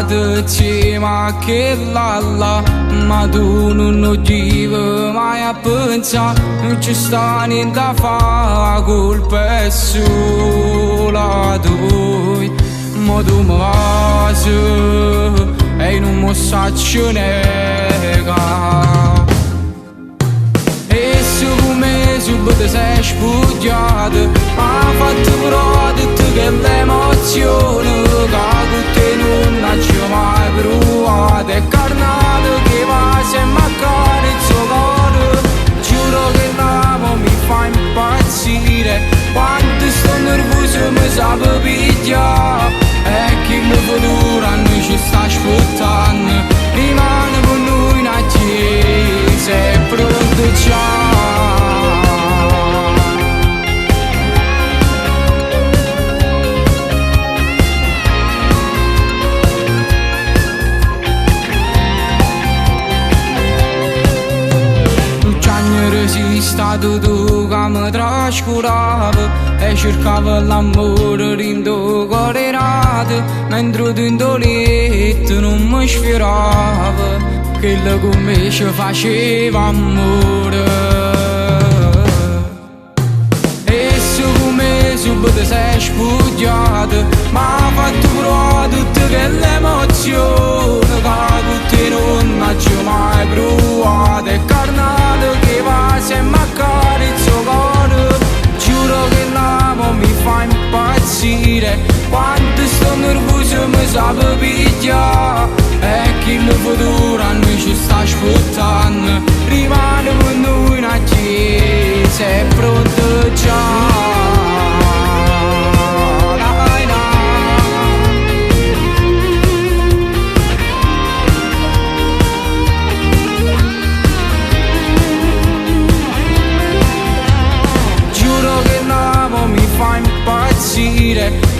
sbagliato ma che là, ma tu non ci vai mai a pensare, non ci sta niente a fare, la colpa è sola tua. Ma tu mi vas e non mi saccio nega. E se come subito sei spugliato, ha fatto però tutto che l'emozione che te non ha mai provato. È carnato che va sempre a cane il suo cuore. Giuro che l'amo mi fa impazzire, quanto sto nervoso mi sa per pigliare. E chi lo futuro a noi ci sta aspettando, rimane con noi in attesa, è pronto già. Stato tu che mi trascurava e cercava l'amore in tuo cuore nato, mentre tu in tuo letto non mi sfiorava, quello con me ci faceva amore. E se come subito sei spugliato, ma ha fatto provare tutte quelle emozioni che te non hai mai provato. È carnato che va sempre a cane il suo cuore. Giuro che l'amo mi fa impazzire, quanto sto nervoso mi sa per pigliare. E chi il futuro a noi ci sta aspettando, rimane con noi in attesa, è pronto già.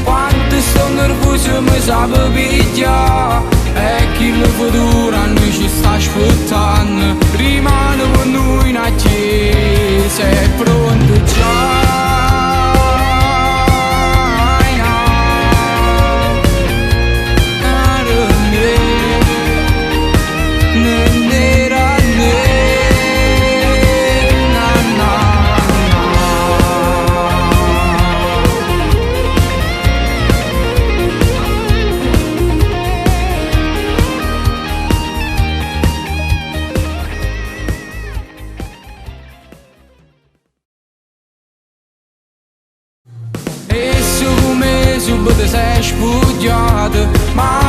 Quanto sto nervoso mi sa per pigliare. E chi il futuro a noi ci sta aspettando, rimane con noi in attesa, è pronto già. Subito sei spugliato, ma